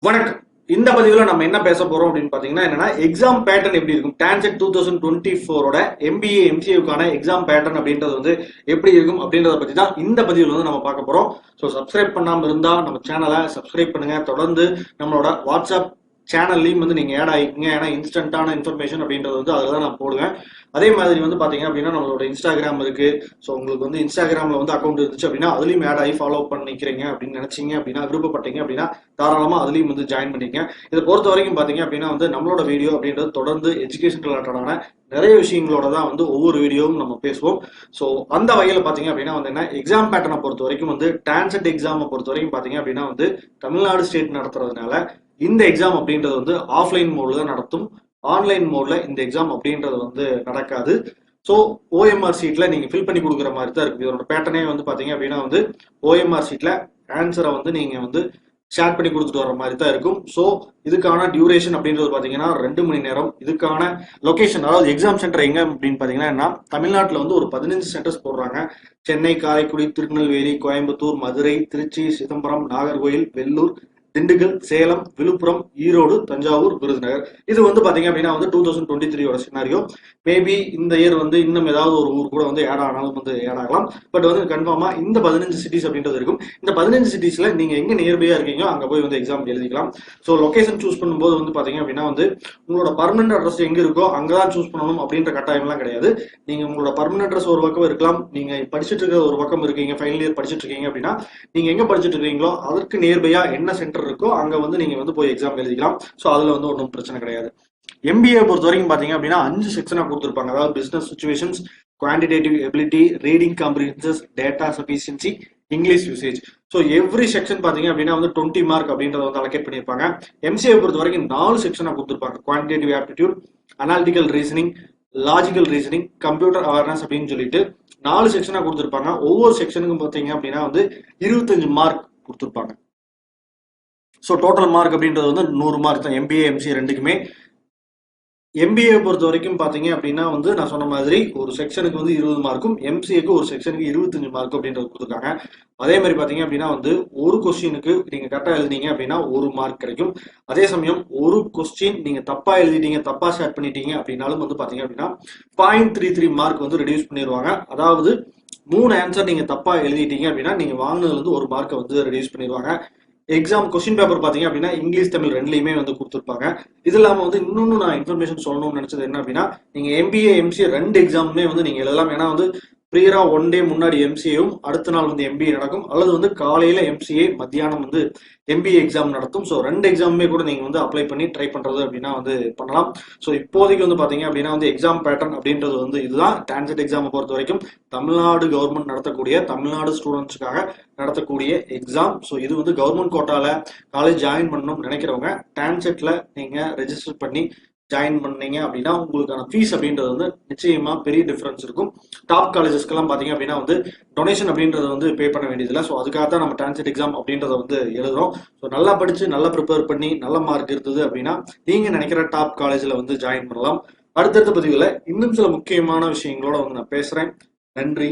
வணக்கம். இந்த பதிவுல நம்ம என்ன பேச போறோம் அப்படின்னு பாத்தீங்கன்னா என்னன்னா எக்ஸாம் பேட்டர்ன் எப்படி இருக்கும், டான்செட் 2024ஓட MBA MCAக்கான எக்ஸாம் பேட்டர்ன் அப்படின்றது வந்து எப்படி இருக்கும் அப்படின்றத பத்தி தான் இந்த பதிவுல வந்து நம்ம பார்க்க போறோம். ஸோ சப்ஸ்கிரைப் பண்ணாம இருந்தா நம்ம சேனலை சப்ஸ்கிரைப் பண்ணுங்க. தொடர்ந்து நம்மளோட வாட்ஸ்அப் சேனல்லையும் வந்து நீங்க ஆட் ஆகிக்கீங்க. ஏன்னா இன்ஸ்டன்டான இன்ஃபர்மேஷன் அப்படின்றது வந்து அதில் தான் நான் போடுவேன். அதே மாதிரி வந்து பாத்தீங்க அப்படின்னா நம்மளோட இன்ஸ்டாகிராம் இருக்கு. ஸோ உங்களுக்கு வந்து இன்ஸ்டாகிராம்ல வந்து அக்கௌண்ட் இருந்துச்சு அப்படின்னா அதுலயும் ஆட் ஆகி ஃபாலோ பண்ணிக்கிறீங்க அப்படின்னு நினைச்சீங்க அப்படின்னா, விருப்பப்பட்டீங்க அப்படின்னா தாராளமா அதுலயும் வந்து ஜாயின் பண்ணிக்க. இதை பொறுத்த வரைக்கும் பாத்தீங்க அப்படின்னா வந்து நம்மளோட வீடியோ அப்படின்றது தொடர்ந்து எஜுகேஷன் ரிலேட்டடான நிறைய விஷயங்களோட தான் வந்து ஒவ்வொரு வீடியோவும் நம்ம பேசுவோம். ஸோ அந்த வகையில் பாத்தீங்க அப்படின்னா வந்து என்ன எக்ஸாம் பேட்டர்னை பொறுத்த வரைக்கும் வந்து டான்செட் எக்ஸாமை பொறுத்த வரைக்கும் பாத்தீங்க அப்படின்னா வந்து தமிழ்நாடு ஸ்டேட் நடத்துறதுனால இந்த எக்ஸாம் அப்படின்றது வந்து ஆஃப்லைன் மோட்ல தான் நடத்தும். ஆன்லைன் மோட்ல இந்த எக்ஸாம் அப்படின்றது வந்து நடக்காது. ஸோ OMR சீட்ல நீங்க ஃபில் பண்ணி கொடுக்குற மாதிரி தான் இருக்கு. இதோட பேட்டர்னே வந்து பாத்தீங்க அப்படின்னா வந்து OMR சீட்ல ஆன்சரை வந்து நீங்க வந்து ஷேர் பண்ணி கொடுத்துட்டு வர மாதிரி தான் இருக்கும். ஸோ இதுக்கான டியூரேஷன் அப்படின்றது பாத்தீங்கன்னா 2 மணி நேரம். இதுக்கான லொகேஷன், அதாவது எக்ஸாம் சென்டர் எங்க அப்படின்னு பாத்தீங்கன்னா தமிழ்நாட்டில் வந்து ஒரு 15 சென்டர்ஸ் போடுறாங்க. சென்னை, காரைக்குடி, திருநெல்வேலி, கோயம்புத்தூர், மதுரை, திருச்சி, சிதம்பரம், நாகர்கோயில், வெள்ளூர், திண்டுக்கல், சேலம், விழுப்புரம், ஈரோடு, தஞ்சாவூர், விருதுநகர். இது வந்து பாத்தீங்க அப்படின்னா வந்து 2023ஓட சினாரியோ. மேபி இந்த இயர் வந்து இன்னும் ஏதாவது ஒரு ஊர் கூட வந்து ஆட் ஆனாலும் வந்து ஆட் ஆகலாம். பட் வந்து கன்ஃபார்மா இந்த 15 சிட்டிஸ் அப்படின்றது இருக்கும். இந்த 15 சிட்டிஸ்ல நீங்க எங்க நியர்பையா இருக்கீங்களோ அங்க போய் வந்து எக்ஸாம் எழுதிக்கலாம். ஸோ லொகேஷன் சூஸ் பண்ணும்போது வந்து பாத்தீங்க அப்படின்னா வந்து உங்களோட பர்மனன்ட் அட்ரஸ் எங்க இருக்கோ அங்கதான் சூஸ் பண்ணணும் அப்படின்ற கட்டாயம்லாம் கிடையாது. நீங்க உங்களோட பர்மனன்ட் அட்ரஸ் ஒரு பக்கம் இருக்கலாம், நீங்க படிச்சுட்டு இருக்க ஒரு பக்கம் இருக்கீங்க, ஃபைனல் இயர் படிச்சுட்டு இருக்கீங்க அப்படின்னா நீங்க எங்க படிச்சுட்டு இருக்கீங்களோ அதற்கு நியர்பையா என்ன சென்டர் இருக்கோ அங்க வந்து நீங்க வந்து போய் எக்ஸாம் எழுதிக்கலாம். சோ அதுல வந்து ஒன்றும் பிரச்சனை கிடையாது. MBA பொறுத்த வரைக்கும் பாத்தீங்க அப்படின்னா 5 செக்ஷனா கொடுத்துருப்பாங்க. அதாவது business situations, quantitative ability, reading comprehensions, data sufficiency, English usage. So every section பாத்தீங்க அப்படின்னா வந்து 20 மார்க் அப்படின்றத வந்து அலோகேட் பண்ணியிருப்பாங்க. MCA பொறுத்த வரைக்கும் 4 செக்ஷனா கொடுத்துருப்பாங்க. Quantitative aptitude, analytical reasoning, logical reasoning, computer awareness அப்படின்னு சொல்லிட்டு 4 செக்ஷனா கொடுத்துருப்பாங்க. ஒவ்வொரு செக்ஷனுக்கும் பாத்தீங்க அப்படின்னா வந்து 25 மார்க் கொடுத்துருப்பாங்க. ஸோ டோட்டல் மார்க் அப்படின்றது வந்து 100 மார்க் தான் MBA MCA ரெண்டுக்குமே. MBA பொறுத்த வரைக்கும் பாத்தீங்க அப்படின்னா வந்து நான் சொன்ன மாதிரி ஒரு செக்ஷனுக்கு வந்து 20 மார்க்கும், MCAக்கு ஒரு செக்ஷனுக்கு 25 மார்க் அப்படின்றது கொடுத்துருக்காங்க. அதே மாதிரி பாத்தீங்க அப்படின்னா வந்து ஒரு கொஸ்டினுக்கு நீங்க கரெக்டா எழுதினீங்க அப்படின்னா 1 மார்க் கிடைக்கும். அதே சமயம் ஒரு கொஸ்டின் நீங்க தப்பா எழுதிட்டீங்க, தப்பா ஷேர் பண்ணிட்டீங்க அப்படின்னாலும் வந்து பாத்தீங்க அப்படின்னா 0.33 மார்க் வந்து ரெடியூஸ் பண்ணிடுவாங்க. அதாவது 3 ஆன்சர் நீங்க தப்பா எழுதிட்டீங்க அப்படின்னா நீங்க வாங்கினதுல இருந்து 1 மார்க்கை வந்து ரெடியூஸ் பண்ணிடுவாங்க. எக்ஸாம் கொஸ்டின் பேப்பர் பாத்தீங்க அப்படின்னா இங்கிலீஷ், தமிழ் ரெண்டுலயுமே வந்து கொடுத்துருப்பாங்க. இது இல்லாம வந்து இன்னொன்னு நான் இன்ஃபர்மேஷன் சொல்லணும்னு நினைச்சது என்ன அப்படின்னா, நீங்க MBA MCA 2 எக்ஸாமுமே வந்து நீங்க எழுதலாம். ஏன்னா வந்து ப்ரியரா 1 டே முன்னாடி MCAவும் அடுத்த நாள் வந்து MBA நடக்கும். அல்லது வந்து காலையில MCA, மத்தியானம் வந்து MBA எக்ஸாம் நடத்தும். ஸோ 2 எக்ஸாமுமே கூட நீங்க வந்து அப்ளை பண்ணி ட்ரை பண்றது அப்படின்னா வந்து பண்ணலாம். ஸோ இப்போதைக்கு வந்து பாத்தீங்க அப்படின்னா வந்து எக்ஸாம் பேட்டர்ன் அப்படின்றது வந்து இதுதான். டான்செட் எக்ஸாமை பொறுத்த வரைக்கும் தமிழ்நாடு கவர்மெண்ட் நடத்தக்கூடிய, தமிழ்நாடு ஸ்டூடெண்ட்ஸுக்காக நடத்தக்கூடிய எக்ஸாம். ஸோ இது வந்து கவர்மெண்ட் கோட்டால காலேஜ் ஜாயின் பண்ணணும்னு நினைக்கிறவங்க டான்செட்ல நீங்க ரெஜிஸ்டர் பண்ணி ஜாயின் பண்ணீங்க அப்படின்னா உங்களுக்கான ஃபீஸ் அப்படின்றது வந்து நிச்சயமா பெரிய டிஃபரன்ஸ் இருக்கும். டாப் காலேஜஸ்க்கெல்லாம் பாத்தீங்க அப்படின்னா வந்து டொனேஷன் அப்படின்றத வந்து பே பண்ண வேண்டியதில்லை. ஸோ அதுக்காக தான் நம்ம டான்செட் எக்ஸாம் அப்படின்றத வந்து எழுதுறோம். ஸோ நல்லா படிச்சு நல்லா ப்ரிப்பேர் பண்ணி நல்ல மார்க் இருந்தது அப்படின்னா நீங்க நினைக்கிற டாப் காலேஜ்ல வந்து ஜாயின் பண்ணலாம். அடுத்தடுத்த பதிவுல இன்னும் சில முக்கியமான விஷயங்களோட வந்து நான் பேசுறேன். நன்றி.